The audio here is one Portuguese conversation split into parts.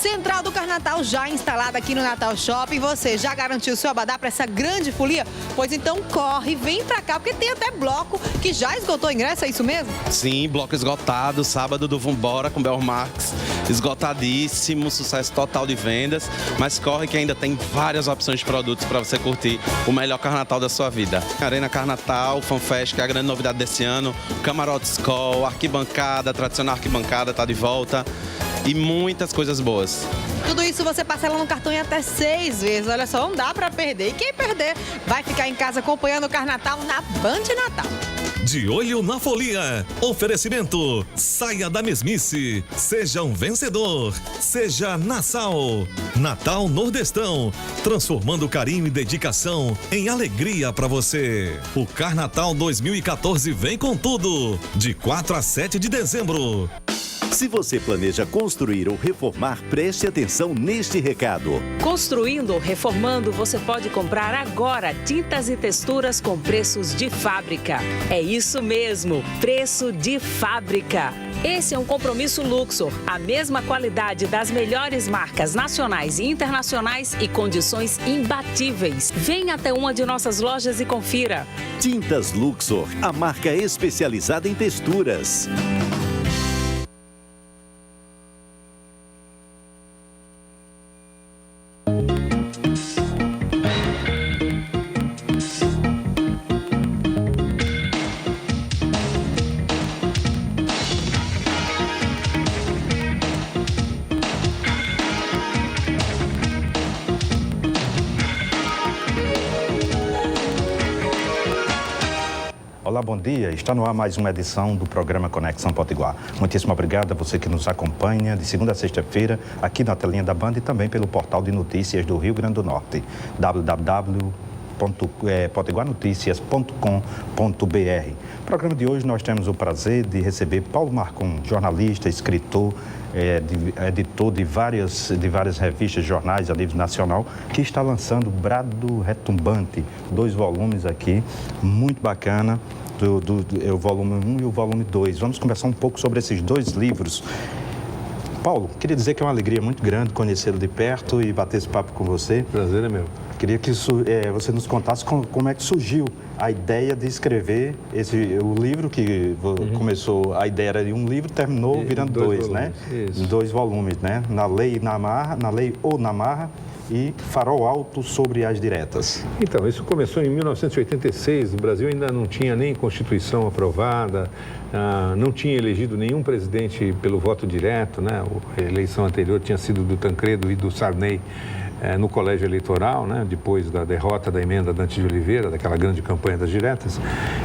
Central do Carnatal já instalada aqui no Natal Shopping. Você já garantiu seu abadá para essa grande folia? Pois então corre, vem pra cá, porque tem até bloco que já esgotou ingresso, é isso mesmo? Sim, bloco esgotado, sábado do Vambora com Bel Marx, esgotadíssimo, sucesso total de vendas, mas corre que ainda tem várias opções de produtos para você curtir o melhor Carnatal da sua vida. Arena Carnatal, FanFest, que é a grande novidade desse ano, Camarote Skol, arquibancada, tradicional arquibancada tá de volta e muitas coisas boas. Tudo isso você parcela no cartão em até 6 vezes. Olha só, não dá pra perder. E quem perder vai ficar em casa acompanhando o Carnatal na Band Natal. De olho na folia. Oferecimento. Saia da mesmice. Seja um vencedor. Seja Nassau. Natal Nordestão. Transformando carinho e dedicação em alegria pra você. O Carnatal 2014 vem com tudo. De 4 a 7 de dezembro. Se você planeja construir ou reformar, preste atenção neste recado. Construindo ou reformando, você pode comprar agora tintas e texturas com preços de fábrica. É isso mesmo, preço de fábrica. Esse é um compromisso Luxor, a mesma qualidade das melhores marcas nacionais e internacionais e condições imbatíveis. Venha até uma de nossas lojas e confira. Tintas Luxor, a marca especializada em texturas. Olá, bom dia. Está no ar mais uma edição do programa Conexão Potiguar. Muitíssimo obrigado a você que nos acompanha de segunda a sexta-feira aqui na telinha da Band e também pelo portal de notícias do Rio Grande do Norte, www.potiguarnoticias.com.br. No programa de hoje nós temos o prazer de receber Paulo Marcon, jornalista, escritor, editor de várias revistas, jornais a nível nacional, que está lançando Brado Retumbante, 2 volumes aqui, muito bacana, o volume 1 e o volume 2. Vamos conversar um pouco sobre esses 2 livros. Paulo, queria dizer que é uma alegria muito grande conhecê-lo de perto e bater esse papo com você. Prazer é meu. Queria que você nos contasse como é que surgiu a ideia de escrever o livro que começou, a ideia era de um livro, terminou virando 2, né? Isso. 2 volumes, né? Na Lei ou na Marra e Farol Alto sobre as Diretas. Então, isso começou em 1986, o Brasil ainda não tinha nem Constituição aprovada, não tinha elegido nenhum presidente pelo voto direto, né? A eleição anterior tinha sido do Tancredo e do Sarney no colégio eleitoral, né? Depois da derrota da emenda Dante de Oliveira, daquela grande campanha das diretas.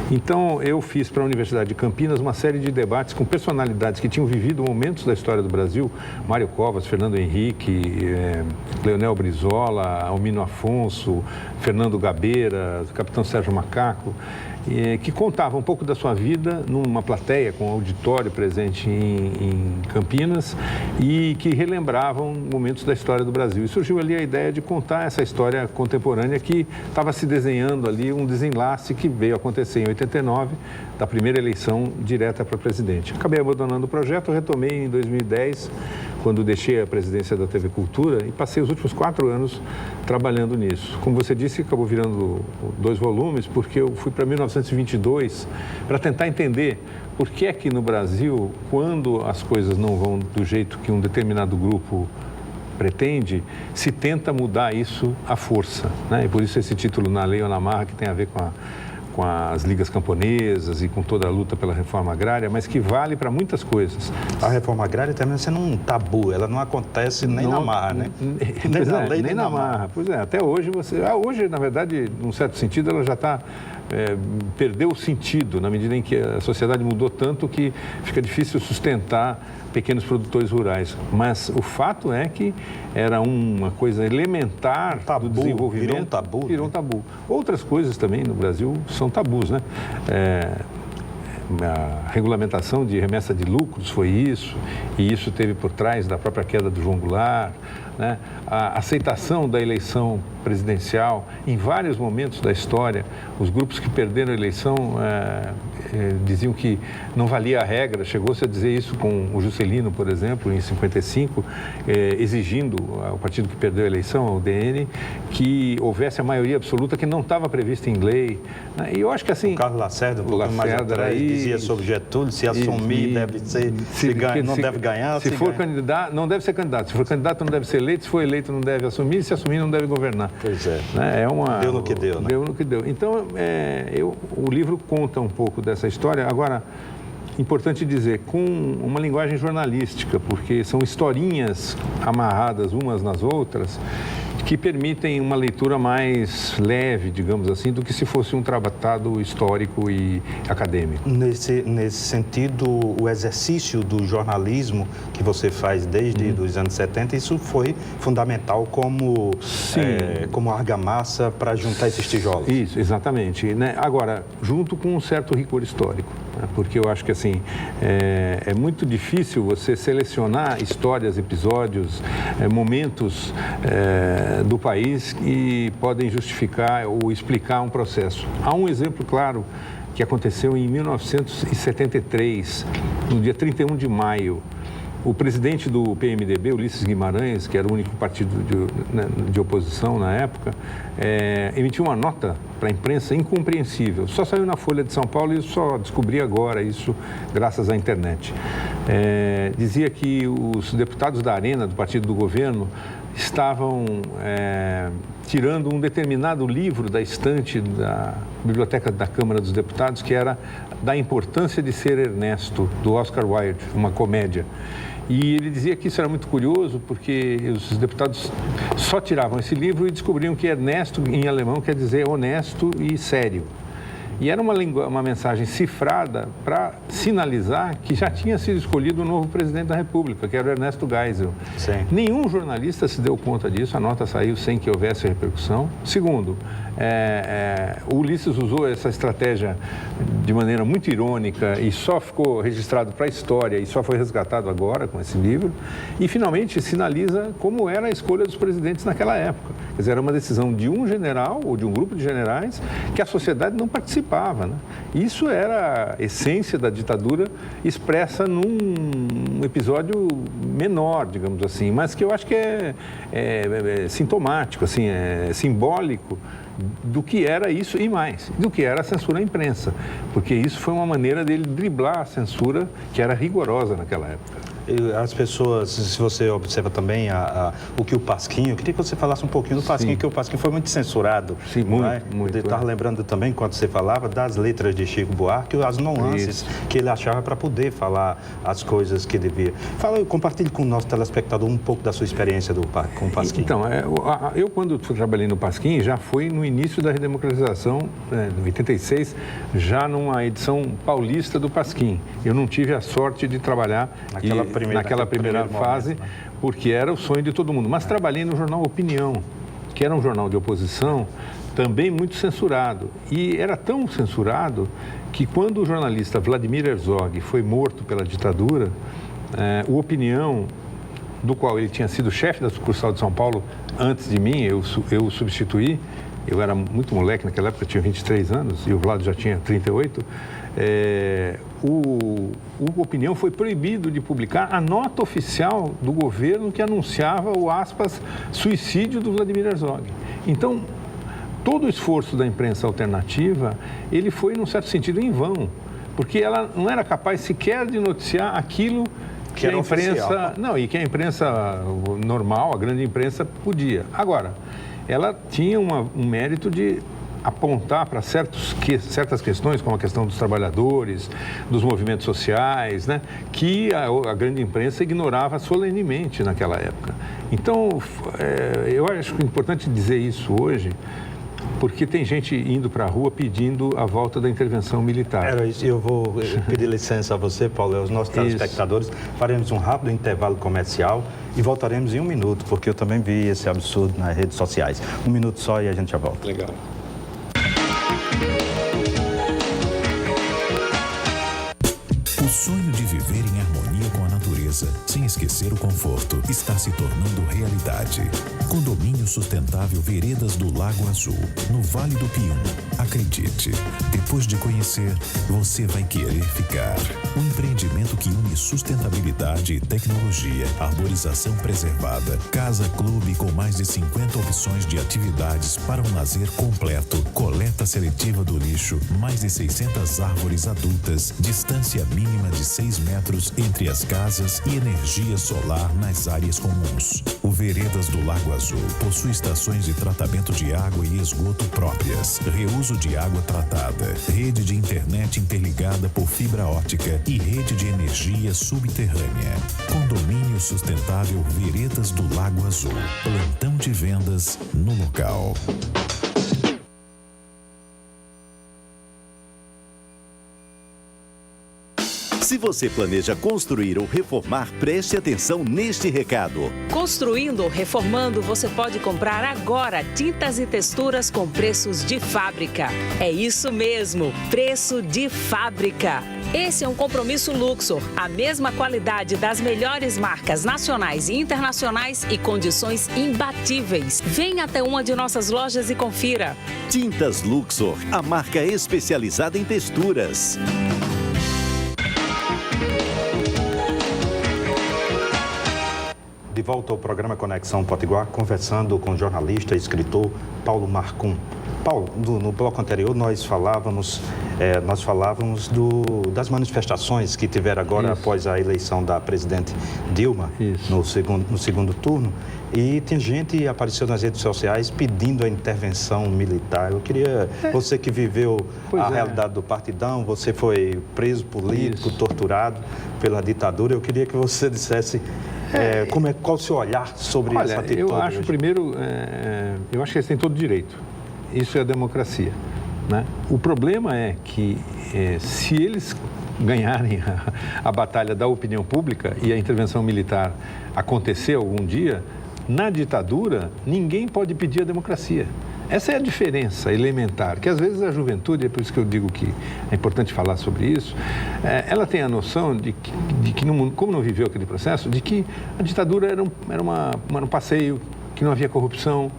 Então, eu fiz para a Universidade de Campinas uma série de debates com personalidades que tinham vivido momentos da história do Brasil, Mário Covas, Fernando Henrique, Leonel Brizola, Almino Afonso, Fernando Gabeira, Capitão Sérgio Macaco, que contavam um pouco da sua vida numa plateia com um auditório presente em Campinas e que relembravam momentos da história do Brasil. E surgiu ali a ideia de contar essa história contemporânea que estava se desenhando ali, um desenlace que veio acontecer em 89, da primeira eleição direta para presidente. Acabei abandonando o projeto, retomei em 2010, quando deixei a presidência da TV Cultura e passei os últimos 4 anos trabalhando nisso. Como você disse, acabou virando 2 volumes, porque eu fui para 1922 para tentar entender por que é que no Brasil, quando as coisas não vão do jeito que um determinado grupo pretende, se tenta mudar isso à força, né? E por isso esse título, Na Lei ou na Marra, que tem a ver com as ligas camponesas e com toda a luta pela reforma agrária, mas que vale para muitas coisas. A reforma agrária também sendo um tabu, ela não acontece nem na marra, né? Nem na lei, nem na marra. Pois é, até hoje hoje, na verdade, num certo sentido, ela já está perdeu o sentido, na medida em que a sociedade mudou tanto que fica difícil sustentar pequenos produtores rurais. Mas o fato é que era uma coisa elementar do desenvolvimento. Virou um tabu. Outras coisas também no Brasil são tabus, né? A regulamentação de remessa de lucros foi isso, e isso teve por trás da própria queda do João Goulart, né? A aceitação da eleição presidencial em vários momentos da história. Os grupos que perderam a eleição diziam que não valia a regra. Chegou-se a dizer isso com o Juscelino, por exemplo, em 55, exigindo ao partido que perdeu a eleição, ao DN, que houvesse a maioria absoluta que não estava prevista em lei. Né? E eu acho que assim... O Carlos Lacerda, um pouco mais atrás, dizia sobre Getúlio, se assumir deve ser, não deve ganhar. Se for candidato, não deve ser candidato. Se for candidato, não deve ser eleito. Se for eleito, não deve assumir. Se assumir, não deve governar. Pois é. Né? Deu no que deu, né? Deu no que deu. Então, o livro conta um pouco dessa história. Agora, importante dizer, com uma linguagem jornalística, porque são historinhas amarradas umas nas outras que permitem uma leitura mais leve, digamos assim, do que se fosse um tratado histórico e acadêmico. Nesse sentido, o exercício do jornalismo que você faz desde os anos 70, isso foi fundamental como argamassa para juntar esses tijolos. Isso, exatamente. Né? Agora, junto com um certo rigor histórico, né? Porque eu acho que assim, é muito difícil você selecionar histórias, episódios, momentos do país que podem justificar ou explicar um processo. Há um exemplo claro que aconteceu em 1973, no dia 31 de maio. O presidente do PMDB, Ulisses Guimarães, que era o único partido de oposição na época, emitiu uma nota para a imprensa incompreensível. Só saiu na Folha de São Paulo e eu só descobri agora isso graças à internet. Dizia que os deputados da Arena, do partido do governo, estavam tirando um determinado livro da estante da Biblioteca da Câmara dos Deputados, que era Da Importância de Ser Ernesto, do Oscar Wilde, uma comédia. E ele dizia que isso era muito curioso, porque os deputados só tiravam esse livro e descobriam que Ernesto, em alemão, quer dizer honesto e sério. E era uma mensagem cifrada para sinalizar que já tinha sido escolhido o novo presidente da República, que era o Ernesto Geisel. Sim. Nenhum jornalista se deu conta disso, a nota saiu sem que houvesse repercussão. Segundo, o Ulisses usou essa estratégia de maneira muito irônica e só ficou registrado para a história e só foi resgatado agora com esse livro. E, finalmente, sinaliza como era a escolha dos presidentes naquela época. Quer dizer, era uma decisão de um general ou de um grupo de generais que a sociedade não participava. Né? Isso era a essência da ditadura expressa num episódio menor, digamos assim, mas que eu acho que é sintomático, assim, é simbólico do que era isso e mais, do que era a censura à imprensa, porque isso foi uma maneira dele driblar a censura que era rigorosa naquela época. As pessoas, se você observa também o que o Pasquim, eu queria que você falasse um pouquinho do Pasquim, que o Pasquim foi muito censurado. Sim, muito. Eu estava lembrando também, quando você falava, das letras de Chico Buarque, as nuances que ele achava para poder falar as coisas que devia. Compartilhe com o nosso telespectador um pouco da sua experiência com o Pasquim. Então, eu quando trabalhei no Pasquim, já foi no início da redemocratização, em 86, já numa edição paulista do Pasquim. Eu não tive a sorte de trabalhar naquela primeira fase, momento, né? Porque era o sonho de todo mundo. Mas trabalhei no jornal Opinião, que era um jornal de oposição, também muito censurado. E era tão censurado que quando o jornalista Vladimir Herzog foi morto pela ditadura, o Opinião, do qual ele tinha sido chefe da sucursal de São Paulo antes de mim, eu o substituí. Eu era muito moleque naquela época, eu tinha 23 anos e o Vlado já tinha 38. O Opinião foi proibido de publicar a nota oficial do governo que anunciava o, aspas, suicídio do Vladimir Herzog. Então, todo o esforço da imprensa alternativa, ele foi, num certo sentido, em vão, porque ela não era capaz sequer de noticiar aquilo que a imprensa... Oficial. Não, e que a imprensa normal, a grande imprensa, podia. Agora, ela tinha um mérito de apontar para certas questões, como a questão dos trabalhadores, dos movimentos sociais, né, que a grande imprensa ignorava solenemente naquela época. Então, eu acho importante dizer isso hoje, porque tem gente indo para a rua pedindo a volta da intervenção militar. Era isso. Eu vou pedir licença a você, Paulo, e aos nossos telespectadores. Faremos um rápido intervalo comercial e voltaremos em 1 minuto, porque eu também vi esse absurdo nas redes sociais. 1 minuto só e a gente já volta. Legal. O sonho de viver em harmonia com a natureza sem esquecer o conforto, está se tornando realidade. Condomínio Sustentável Veredas do Lago Azul, no Vale do Pium. Acredite, depois de conhecer, você vai querer ficar. Um empreendimento que une sustentabilidade e tecnologia, arborização preservada, casa-clube com mais de 50 opções de atividades para um lazer completo, coleta seletiva do lixo, mais de 600 árvores adultas, distância mínima de 6 metros entre as casas e energia solar nas áreas comuns. O Veredas do Lago Azul possui estações de tratamento de água e esgoto próprias, reuso de água tratada, rede de internet interligada por fibra ótica e rede de energia subterrânea. Condomínio Sustentável Veredas do Lago Azul. Plantão de vendas no local. Se você planeja construir ou reformar, preste atenção neste recado. Construindo ou reformando, você pode comprar agora tintas e texturas com preços de fábrica. É isso mesmo, preço de fábrica. Esse é um compromisso Luxor, a mesma qualidade das melhores marcas nacionais e internacionais e condições imbatíveis. Venha até uma de nossas lojas e confira. Tintas Luxor, a marca especializada em texturas. De volta ao programa Conexão Potiguar, conversando com o jornalista e escritor Paulo Marcum. Paulo, no bloco anterior nós falávamos das manifestações que tiveram agora após a eleição da presidente Dilma no segundo turno. E tem gente que apareceu nas redes sociais pedindo a intervenção militar. Eu queria, você que viveu realidade do partidão, você foi preso político, torturado pela ditadura, eu queria que você dissesse qual o seu olhar sobre essa atitude. Eu acho, primeiro, eu acho que eles têm todo direito. Isso é a democracia, né? O problema é que se eles ganharem a batalha da opinião pública e a intervenção militar acontecer algum dia, na ditadura, ninguém pode pedir a democracia. Essa é a diferença elementar, que às vezes a juventude, é por isso que eu digo que é importante falar sobre isso, ela tem a noção de que como não viveu aquele processo, de que a ditadura era um passeio, que não havia corrupção,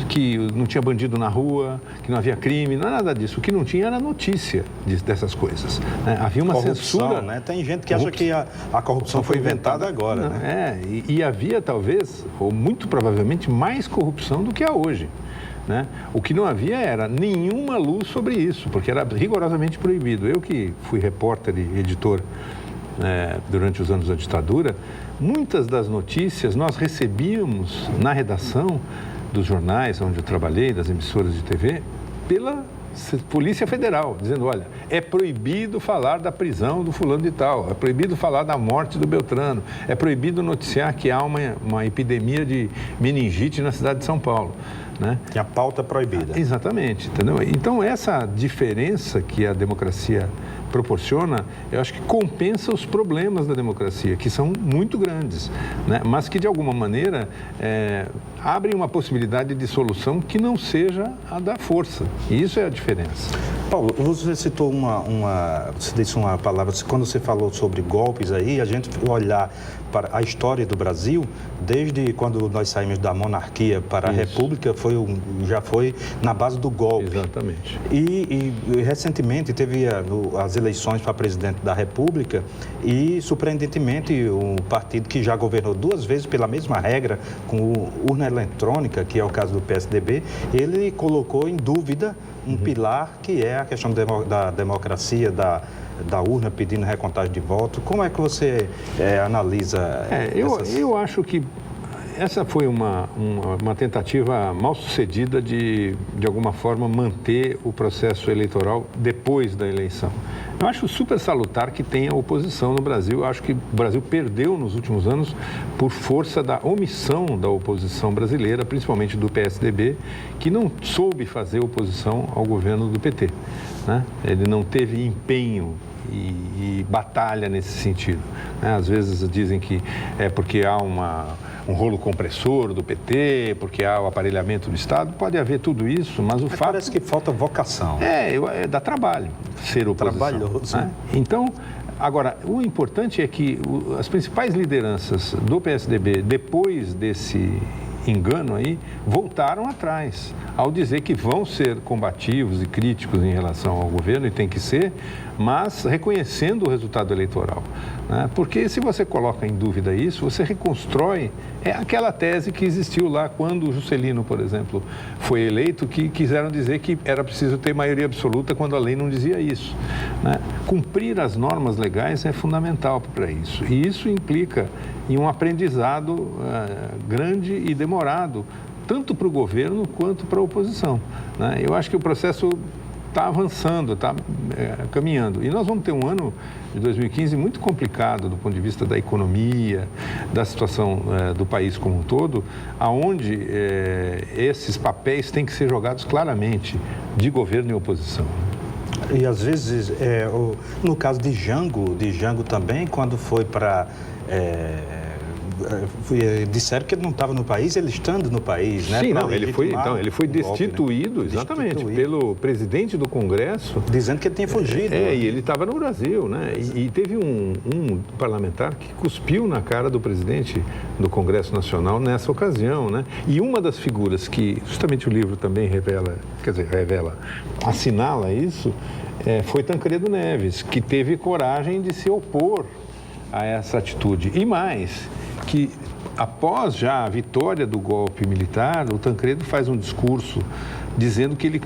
que não tinha bandido na rua, que não havia crime, não é nada disso. O que não tinha era notícia dessas coisas, né? Havia uma censura. Né? Tem gente que acha que a corrupção foi inventada agora. Não, né? E havia talvez, ou muito provavelmente, mais corrupção do que há hoje. Né? O que não havia era nenhuma luz sobre isso, porque era rigorosamente proibido. Eu que fui repórter e editor durante os anos da ditadura, muitas das notícias nós recebíamos na redação dos jornais onde eu trabalhei, das emissoras de TV, pela Polícia Federal, dizendo, olha, é proibido falar da prisão do fulano de tal, é proibido falar da morte do Beltrano, é proibido noticiar que há uma epidemia de meningite na cidade de São Paulo. Né? Que a pauta é proibida. Exatamente, entendeu? Então, essa diferença que a democracia proporciona, eu acho que compensa os problemas da democracia, que são muito grandes, né? Mas que, de alguma maneira, abrem uma possibilidade de solução que não seja a da força. E isso é a diferença. Paulo, você citou você disse uma palavra, quando você falou sobre golpes aí, a gente olhar para a história do Brasil, desde quando nós saímos da monarquia para a república, já foi na base do golpe. Exatamente. E recentemente teve as eleições para presidente da república e, surpreendentemente, um partido que já governou 2 vezes pela mesma regra, com urna eletrônica, que é o caso do PSDB, ele colocou em dúvida um pilar que é a questão da democracia, da urna pedindo recontagem de voto. Como é que você analisa Eu acho que essa foi uma tentativa mal sucedida de alguma forma, manter o processo eleitoral depois da eleição. Eu acho super salutar que tenha oposição no Brasil. Eu acho que o Brasil perdeu nos últimos anos por força da omissão da oposição brasileira, principalmente do PSDB, que não soube fazer oposição ao governo do PT. Né? Ele não teve empenho e batalha nesse sentido. Né? Às vezes dizem que é porque há um rolo compressor do PT, porque há o aparelhamento do Estado, pode haver tudo isso, mas o fato... Parece que falta vocação. Dá trabalho ser oposição. Trabalhoso. Né? Então, Agora, o importante é que as principais lideranças do PSDB, depois desse engano aí, voltaram atrás ao dizer que vão ser combativos e críticos em relação ao governo, e tem que ser, mas reconhecendo o resultado eleitoral, né? Porque se você coloca em dúvida isso, você reconstrói aquela tese que existiu lá quando o Juscelino, por exemplo, foi eleito, que quiseram dizer que era preciso ter maioria absoluta quando a lei não dizia isso, né? Cumprir as normas legais é fundamental para isso, e isso implica em um aprendizado grande e demorado, tanto para o governo quanto para a oposição, né? Eu acho que o processo está avançando, está caminhando. E nós vamos ter um ano de 2015 muito complicado do ponto de vista da economia, da situação do país como um todo, aonde esses papéis têm que ser jogados claramente de governo e oposição. E às vezes, no caso de Jango também, quando foi para... disseram que ele não estava no país, ele estando no país, né? Sim, não, ele foi destituído, golpe, né? Exatamente, pelo presidente do Congresso. Dizendo que ele tinha fugido. E ele estava no Brasil, né? E teve um parlamentar que cuspiu na cara do presidente do Congresso Nacional nessa ocasião, né? E uma das figuras que justamente o livro também assinala isso, foi Tancredo Neves, que teve coragem de se opor a essa atitude. E mais, que após já a vitória do golpe militar, o Tancredo faz um discurso dizendo que ele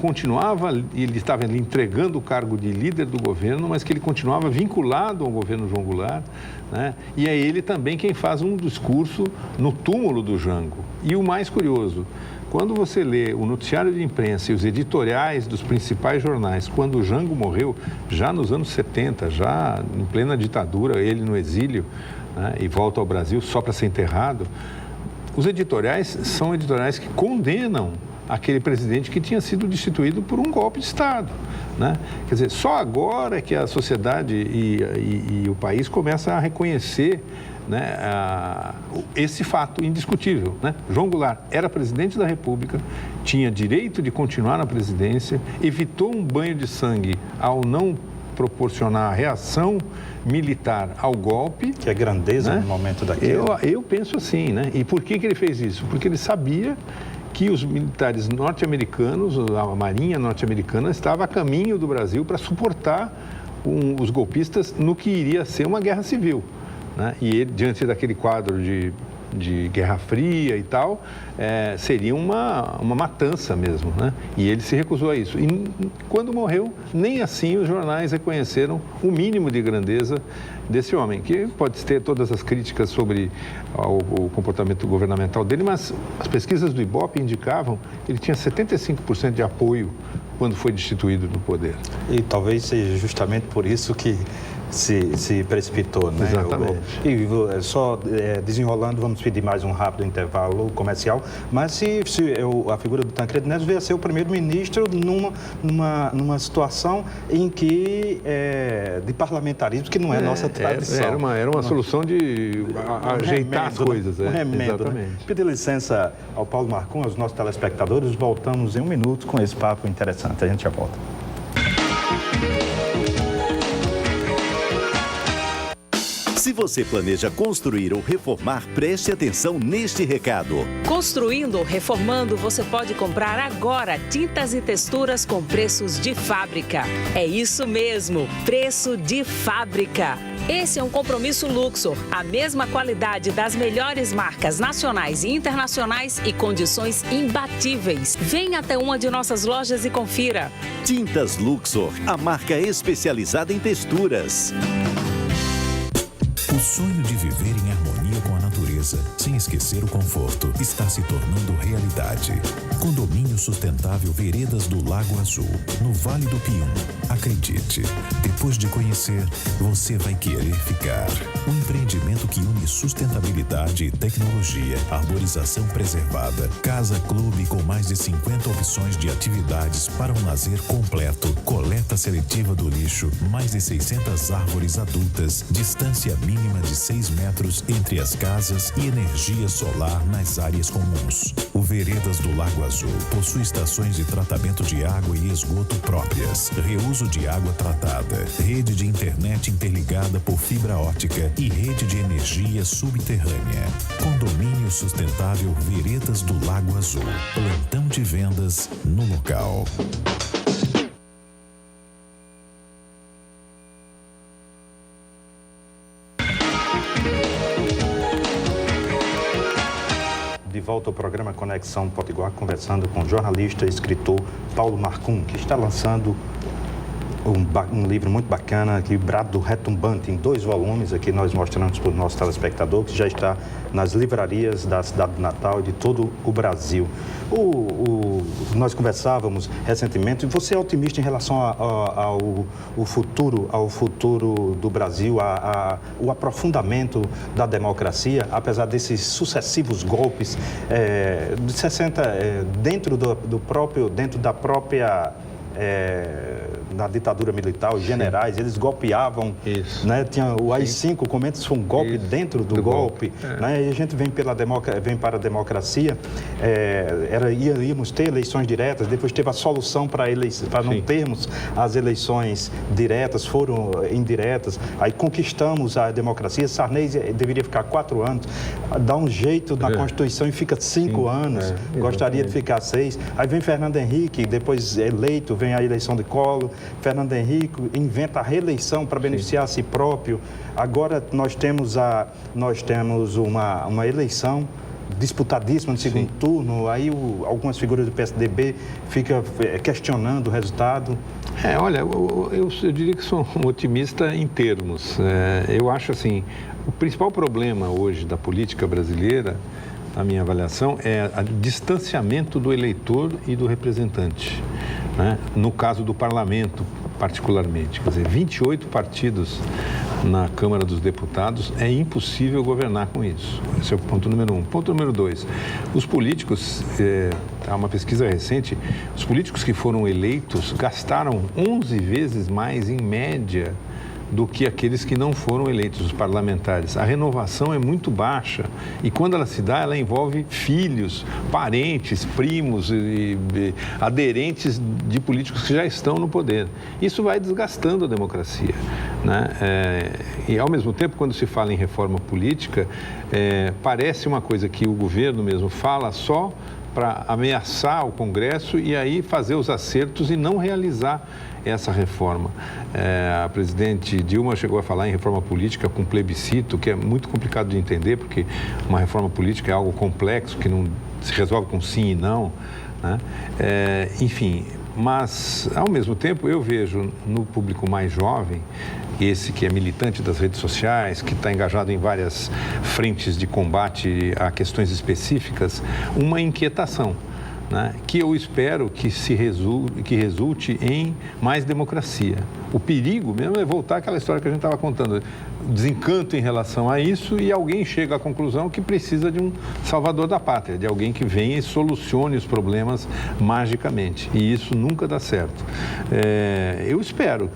estava entregando o cargo de líder do governo, mas que ele continuava vinculado ao governo João Goulart, né? E é ele também quem faz um discurso no túmulo do Jango. E o mais curioso, quando você lê o noticiário de imprensa e os editoriais dos principais jornais, quando o Jango morreu, já nos anos 70, já em plena ditadura, ele no exílio, né, e volta ao Brasil só para ser enterrado, os editoriais são editoriais que condenam aquele presidente que tinha sido destituído por um golpe de Estado, né? Quer dizer, só agora é que a sociedade e o país começam a reconhecer, né, esse fato indiscutível, né? João Goulart era presidente da República, tinha direito de continuar na presidência, evitou um banho de sangue ao não proporcionar a reação militar ao golpe. Que é grandeza, né? No momento daquele. Eu penso assim, né? E por que ele fez isso? Porque ele sabia que os militares norte-americanos, a Marinha norte-americana, estava a caminho do Brasil para suportar os golpistas no que iria ser uma guerra civil, né? E ele, diante daquele quadro de Guerra Fria e tal, seria uma matança mesmo, né? E ele se recusou a isso. E quando morreu, nem assim os jornais reconheceram o mínimo de grandeza desse homem, que pode ter todas as críticas sobre o comportamento governamental dele, mas as pesquisas do Ibope indicavam que ele tinha 75% de apoio quando foi destituído do poder. E talvez seja justamente por isso que se precipitou, né? Exatamente. E só desenrolando, vamos pedir mais um rápido intervalo comercial, mas a figura do Tancredo Neves veio a ser o primeiro-ministro numa situação em que de parlamentarismo, que não é nossa tradição. Era uma solução de ajeitar as coisas. Um remendo, exatamente. Né? Pedir licença ao Paulo Marcon, aos nossos telespectadores, voltamos em um minuto com esse papo interessante. A gente já volta. Se você planeja construir ou reformar, preste atenção neste recado. Construindo ou reformando, você pode comprar agora tintas e texturas com preços de fábrica. É isso mesmo, preço de fábrica. Esse é um compromisso Luxor, a mesma qualidade das melhores marcas nacionais e internacionais e condições imbatíveis. Venha até uma de nossas lojas e confira. Tintas Luxor, a marca especializada em texturas. O sonho de viver em harmonia com a natureza, sem esquecer o conforto, está se tornando realidade. Condomínio Sustentável Veredas do Lago Azul, no Vale do Pium. Acredite, depois de conhecer, você vai querer ficar. Um empreendimento que une sustentabilidade e tecnologia, arborização preservada, casa-clube com mais de 50 opções de atividades para um lazer completo, coleta seletiva do lixo, mais de 600 árvores adultas, distância mínima de 6 metros entre as casas e energia energia solar nas áreas comuns. O Veredas do Lago Azul possui estações de tratamento de água e esgoto próprias, reuso de água tratada, rede de internet interligada por fibra ótica e rede de energia subterrânea. Condomínio sustentável Veredas do Lago Azul. Plantão de vendas no local. De volta ao programa Conexão Potiguar, conversando com o jornalista e escritor Paulo Marcum, que está lançando um livro muito bacana aqui, Brado Retumbante, em 2 volumes. Aqui nós mostramos para o nosso telespectador, que já está nas livrarias da cidade de Natal e de todo o Brasil. Nós conversávamos recentemente, você é otimista em relação ao futuro do Brasil, o aprofundamento da democracia, apesar desses sucessivos golpes de 60, dentro da própria na ditadura militar, os generais, eles golpeavam, né? Tinha o AI-5, comenta se foi um golpe dentro do golpe, né? E a gente vem para a democracia, íamos ter eleições diretas, depois teve a solução para não termos as eleições diretas, foram indiretas, aí conquistamos a democracia. Sarney deveria ficar 4 anos, dá um jeito na Constituição e fica 5 anos, gostaria de ficar 6, aí vem Fernando Henrique, depois eleito, vem a eleição de Collor, Fernando Henrique inventa a reeleição para beneficiar a si próprio. Agora nós temos uma eleição disputadíssima no segundo turno, aí algumas figuras do PSDB ficam questionando o resultado. Olha, eu diria que sou um otimista em termos. Eu acho assim, o principal problema hoje da política brasileira, na minha avaliação, é o distanciamento do eleitor e do representante, né? No caso do parlamento, particularmente. Quer dizer, 28 partidos na Câmara dos Deputados, é impossível governar com isso. Esse é o ponto número 1. Ponto número 2, os políticos, há uma pesquisa recente, os políticos que foram eleitos gastaram 11 vezes mais, em média, do que aqueles que não foram eleitos, os parlamentares. A renovação é muito baixa e quando ela se dá, ela envolve filhos, parentes, primos e aderentes de políticos que já estão no poder. Isso vai desgastando a democracia, né? E ao mesmo tempo, quando se fala em reforma política, parece uma coisa que o governo mesmo fala só para ameaçar o Congresso e aí fazer os acertos e não realizar essa reforma. A presidente Dilma chegou a falar em reforma política com plebiscito, que é muito complicado de entender, porque uma reforma política é algo complexo, que não se resolve com sim e não, né? Enfim, mas, ao mesmo tempo, eu vejo no público mais jovem, esse que é militante das redes sociais, que está engajado em várias frentes de combate a questões específicas, uma inquietação, né? Que eu espero que resulte em mais democracia. O perigo mesmo é voltar àquela história que a gente estava contando, desencanto em relação a isso e alguém chega à conclusão que precisa de um salvador da pátria, de alguém que venha e solucione os problemas magicamente. E isso nunca dá certo. Eu espero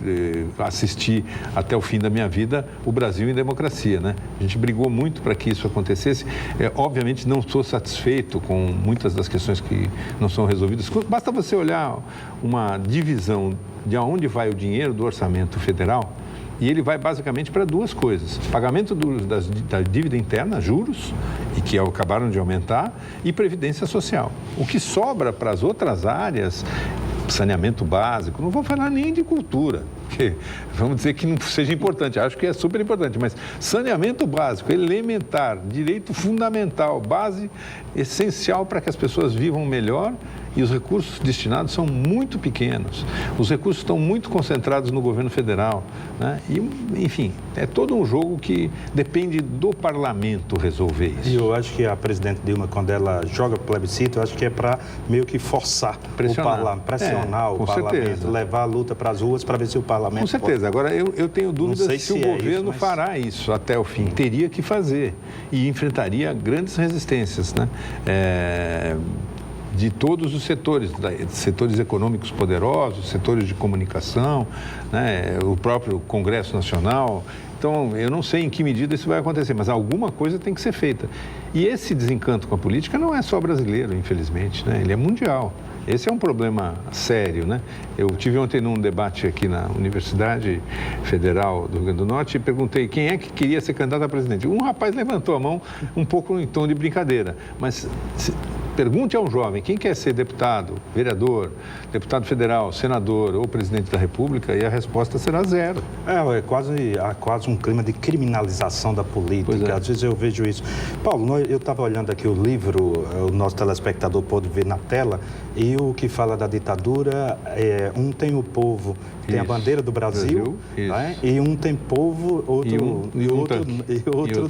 assistir até o fim da minha vida o Brasil em democracia, né? A gente brigou muito para que isso acontecesse. Obviamente não sou satisfeito com muitas das questões que não são resolvidas. Basta você olhar uma divisão de onde vai o dinheiro do orçamento federal e ele vai basicamente para 2 coisas: pagamento da dívida interna, juros, e que acabaram de aumentar, e previdência social. O que sobra para as outras áreas, saneamento básico, não vou falar nem de cultura, porque vamos dizer que não seja importante, acho que é super importante, mas saneamento básico, elementar, direito fundamental, base essencial para que as pessoas vivam melhor, e os recursos destinados são muito pequenos. Os recursos estão muito concentrados no governo federal, né? E, enfim, é todo um jogo que depende do parlamento resolver isso. E eu acho que a presidente Dilma, quando ela joga plebiscito, eu acho que é para meio que forçar pressionar o parlamento, certeza, levar a luta para as ruas para ver se o parlamento... Com certeza. Agora, eu tenho dúvidas se o governo fará isso até o fim. Teria que fazer e enfrentaria grandes resistências, né? De todos os setores, setores econômicos poderosos, setores de comunicação, né? O próprio Congresso Nacional. Então, eu não sei em que medida isso vai acontecer, mas alguma coisa tem que ser feita. E esse desencanto com a política não é só brasileiro, infelizmente, né? Ele é mundial. Esse é um problema sério, né? Eu tive ontem num debate aqui na Universidade Federal do Rio Grande do Norte e perguntei quem é que queria ser candidato a presidente. Um rapaz levantou a mão um pouco em tom de brincadeira, mas pergunte a um jovem quem quer ser deputado, vereador, deputado federal, senador ou presidente da República e a resposta será zero. Há quase um clima de criminalização da política. Às vezes eu vejo isso. Paulo, eu estava olhando aqui o livro, o nosso telespectador pôde ver na tela, e o que fala da ditadura, tem o povo, tem a bandeira do Brasil, né? E um tem povo, outro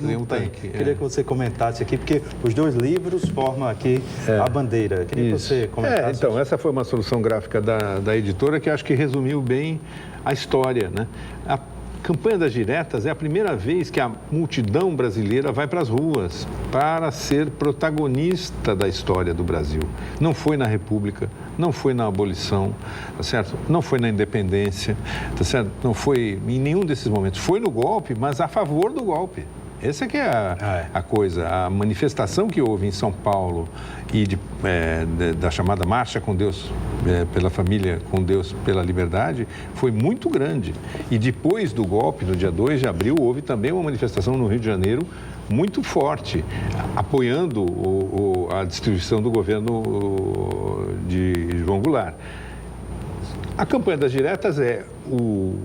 não tem. Queria que você comentasse aqui, porque os dois livros formam aqui a bandeira. Queria que você comentasse. Então, essa foi uma solução gráfica da editora que acho que resumiu bem a história, né? A campanha das diretas é a primeira vez que a multidão brasileira vai para as ruas para ser protagonista da história do Brasil. Não foi na República, não foi na abolição, tá certo? Não foi na independência, tá certo? Não foi em nenhum desses momentos. Foi no golpe, mas a favor do golpe. Essa que é a coisa. A manifestação que houve em São Paulo e da chamada Marcha com Deus, pela família, com Deus pela liberdade, foi muito grande. E depois do golpe, no dia 2 de abril, houve também uma manifestação no Rio de Janeiro muito forte, apoiando a distribuição do governo de João Goulart. A campanha das diretas é o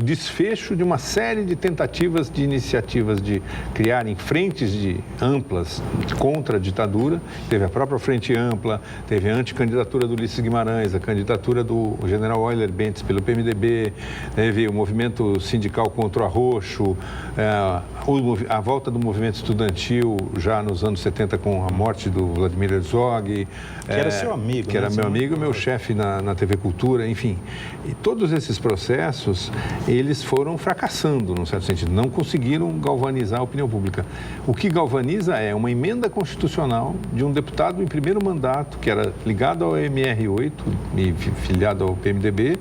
desfecho de uma série de tentativas de iniciativas de criarem frentes amplas contra a ditadura. Teve a própria Frente Ampla, teve a anticandidatura do Ulisses Guimarães, a candidatura do general Euler Bentes pelo PMDB, teve o movimento sindical contra o Arroxo, a volta do movimento estudantil já nos anos 70 com a morte do Vladimir Herzog. Que era seu amigo. Que era meu amigo, meu chefe na TV Cultura, enfim. E todos esses processos, eles foram fracassando, num certo sentido. Não conseguiram galvanizar a opinião pública. O que galvaniza é uma emenda constitucional de um deputado em primeiro mandato, que era ligado ao MR8 e filiado ao PMDB,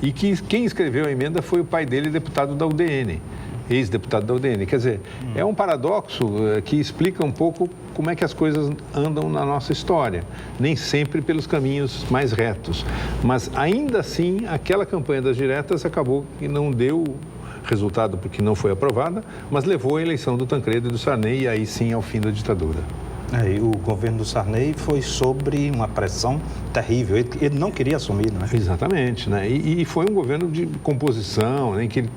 e que quem escreveu a emenda foi o pai dele, deputado da UDN, ex-deputado da UDN. Quer dizer, é um paradoxo que explica um pouco como é que as coisas andam na nossa história. Nem sempre pelos caminhos mais retos. Mas, ainda assim, aquela campanha das diretas acabou que não deu resultado porque não foi aprovada, mas levou à eleição do Tancredo e do Sarney e aí sim ao fim da ditadura. E o governo do Sarney foi sobre uma pressão terrível. Ele não queria assumir, não é? Exatamente, né? E foi um governo de composição, né, em que ele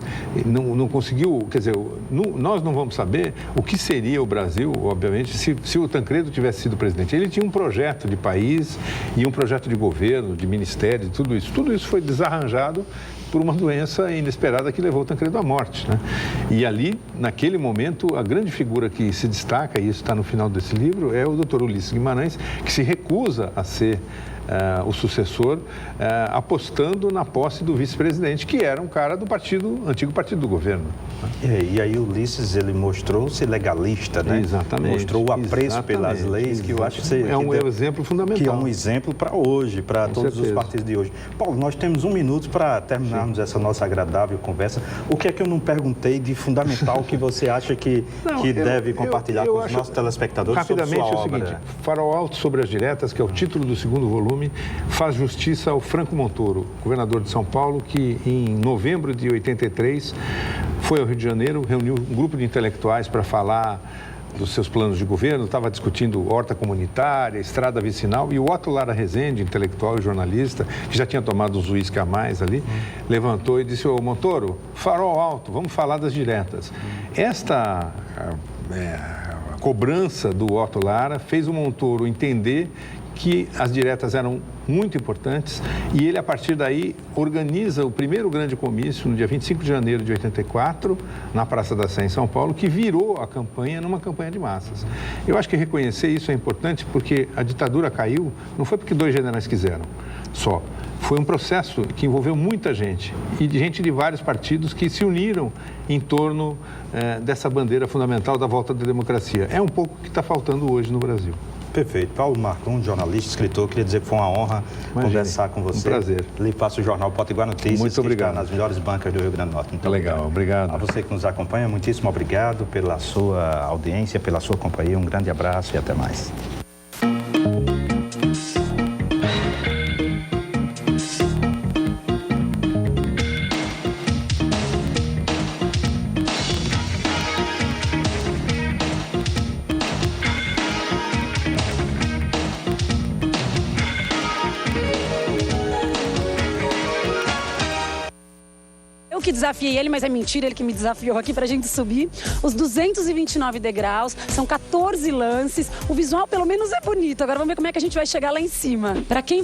não conseguiu... Quer dizer, nós não vamos saber o que seria o Brasil, obviamente, se o Tancredo tivesse sido presidente. Ele tinha um projeto de país e um projeto de governo, de ministério, de tudo isso. Tudo isso foi desarranjado por uma doença inesperada que levou o Tancredo à morte, né? E ali, naquele momento, a grande figura que se destaca, e isso está no final desse livro, é o Dr. Ulisses Guimarães, que se recusa a ser o sucessor, apostando na posse do vice-presidente, que era um cara do antigo partido do governo. E aí o Ulisses, ele mostrou-se legalista, né? Exatamente. Mostrou o apreço pelas leis, que eu acho que é um exemplo fundamental. Que é um exemplo para hoje, para todos os partidos de hoje. Paulo, nós temos 1 minuto para terminarmos essa nossa agradável conversa. O que é que eu não perguntei de fundamental que você acha que deve compartilhar com os nossos telespectadores? Rapidamente, sobre sua é o seguinte: obra? Farol Alto sobre as Diretas, que é o título do 2º volume, faz justiça ao Franco Montoro, governador de São Paulo, que em novembro de 83 foi ao Rio de Janeiro, reuniu um grupo de intelectuais para falar dos seus planos de governo, estava discutindo horta comunitária, estrada vicinal, e o Otto Lara Rezende, intelectual e jornalista, que já tinha tomado uns uísque a mais ali, levantou e disse: ô Montoro, farol alto, vamos falar das diretas. Esta cobrança do Otto Lara fez o Montoro entender que as diretas eram muito importantes e ele, a partir daí, organiza o primeiro grande comício no dia 25 de janeiro de 84, na Praça da Sé, em São Paulo, que virou a campanha numa campanha de massas. Eu acho que reconhecer isso é importante porque a ditadura caiu, não foi porque 2 generais quiseram só. Foi um processo que envolveu muita gente e de gente de vários partidos que se uniram em torno dessa bandeira fundamental da volta da democracia. É um pouco o que está faltando hoje no Brasil. Perfeito. Paulo Marcon, jornalista, escritor, queria dizer que foi uma honra conversar com você. Um prazer. Lhe passo o jornal Potiguar Notícias, Muito obrigado. que está nas melhores bancas do Rio Grande do Norte. Muito Legal, obrigado. A você que nos acompanha, muitíssimo obrigado pela sua audiência, pela sua companhia. Um grande abraço e até mais. Eu que desafiei ele, mas é mentira, ele que me desafiou aqui pra gente subir os 229 degraus, são 14 lances, o visual pelo menos é bonito, agora vamos ver como é que a gente vai chegar lá em cima. Pra quem